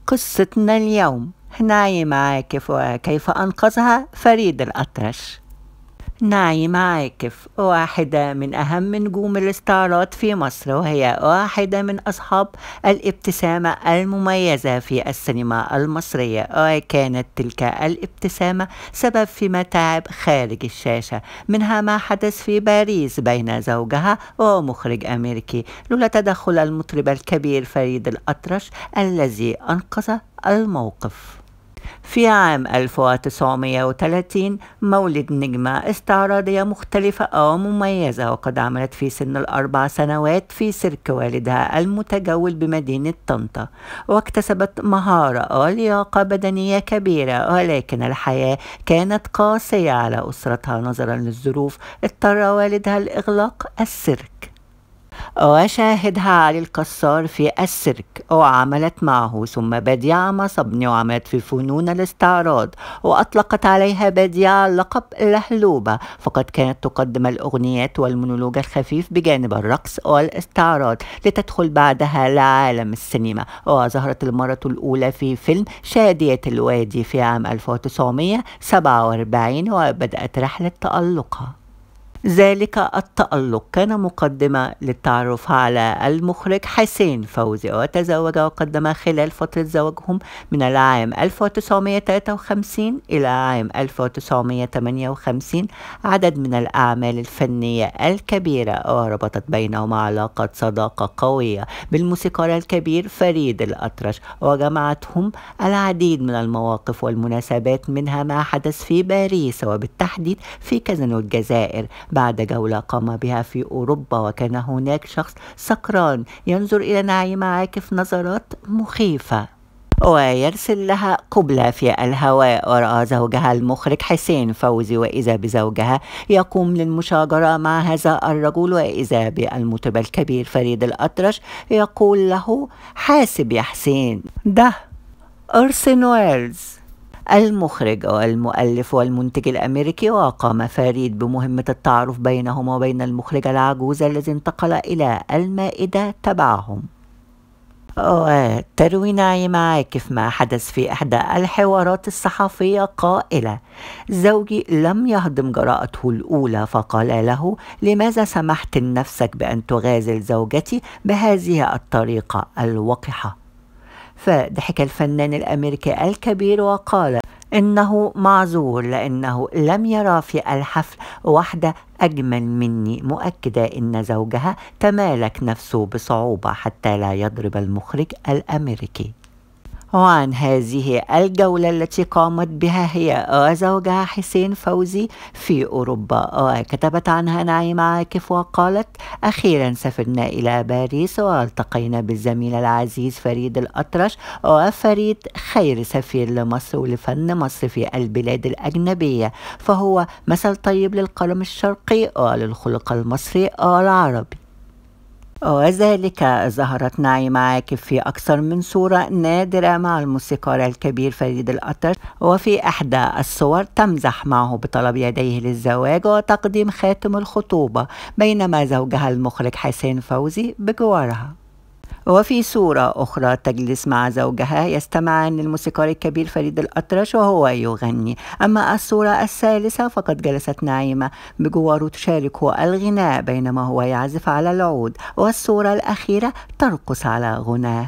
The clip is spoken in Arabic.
قصتنا اليوم نايمة عاكف وكيف أنقذها فريد الأطرش. نايمة عاكف واحدة من أهم نجوم الاستعراض في مصر، وهي واحدة من أصحاب الابتسامة المميزة في السينما المصرية، وكانت تلك الابتسامة سبب في متاعب خارج الشاشة، منها ما حدث في باريس بين زوجها ومخرج أمريكي لولا تدخل المطرب الكبير فريد الأطرش الذي أنقذ الموقف. في عام 1930 مولد نجمة استعراضية مختلفة ومميزة، وقد عملت في سن ال4 سنوات في سيرك والدها المتجول بمدينة طنطا، واكتسبت مهارة ولياقة بدنية كبيرة، ولكن الحياة كانت قاسية على أسرتها نظرا للظروف. اضطر والدها لإغلاق السيرك، وشاهدها علي الكسار في السيرك وعملت معه، ثم بديعة مصبني وعملت في فنون الاستعراض، وأطلقت عليها بديعة لقب لهلوبة، فقد كانت تقدم الأغنيات والمونولوج الخفيف بجانب الرقص والاستعراض، لتدخل بعدها لعالم السينما، وظهرت المرة الأولى في فيلم شادية الوادي في عام 1947، وبدأت رحلة تألقها. ذلك التألق كان مقدمة للتعرف على المخرج حسين فوزي، وتزوج وقدم خلال فترة زواجهم من العام 1953 إلى عام 1958 عدد من الأعمال الفنية الكبيرة، وربطت بينهم علاقة صداقة قوية بالموسيقار الكبير فريد الأطرش، وجمعتهم العديد من المواقف والمناسبات، منها ما حدث في باريس وبالتحديد في كازينو الجزائر بعد جولة قام بها في أوروبا، وكان هناك شخص سكران ينظر إلى نعيمة عاكف نظرات مخيفة ويرسل لها قبلة في الهواء، ورأى زوجها المخرج حسين فوزي، وإذا بزوجها يقوم للمشاجرة مع هذا الرجل، وإذا بالمطرب الكبير فريد الأطرش يقول له: حاسب يا حسين، ده أرسن ويلز المخرج والمؤلف والمنتج الأمريكي. وقام فريد بمهمة التعارف بينهم وبين المخرج العجوز الذي انتقل إلى المائدة تبعهم. وتروي نعيمة عاكف ما حدث في إحدى الحوارات الصحفية قائلة: زوجي لم يهضم جراءته الأولى، فقال له: لماذا سمحت لنفسك بأن تغازل زوجتي بهذه الطريقة الوقحة؟ فضحك الفنان الأمريكي الكبير وقال إنه معذور لأنه لم يرى في الحفل واحدة أجمل مني، مؤكدة إن زوجها تمالك نفسه بصعوبة حتى لا يضرب المخرج الأمريكي. وعن هذه الجولة التي قامت بها هي وزوجها حسين فوزي في أوروبا، وكتبت عنها نعيمة عاكف وقالت: أخيرا سافرنا إلى باريس والتقينا بالزميل العزيز فريد الأطرش، وفريد خير سفير لمصر ولفن مصر في البلاد الأجنبية، فهو مثل طيب للقرم الشرقي وللخلق المصري والعربي. وذلك ظهرت نعيمة عاكف في أكثر من صورة نادرة مع الموسيقار الكبير فريد الأطرش، وفي إحدى الصور تمزح معه بطلب يديه للزواج وتقديم خاتم الخطوبة، بينما زوجها المخرج حسين فوزي بجوارها. وفي صورة أخرى تجلس مع زوجها يستمعان للموسيقار الكبير فريد الأطرش وهو يغني. أما الصورة الثالثة فقد جلست نعيمة بجواره تشاركه الغناء بينما هو يعزف على العود، والصورة الأخيرة ترقص على غناه.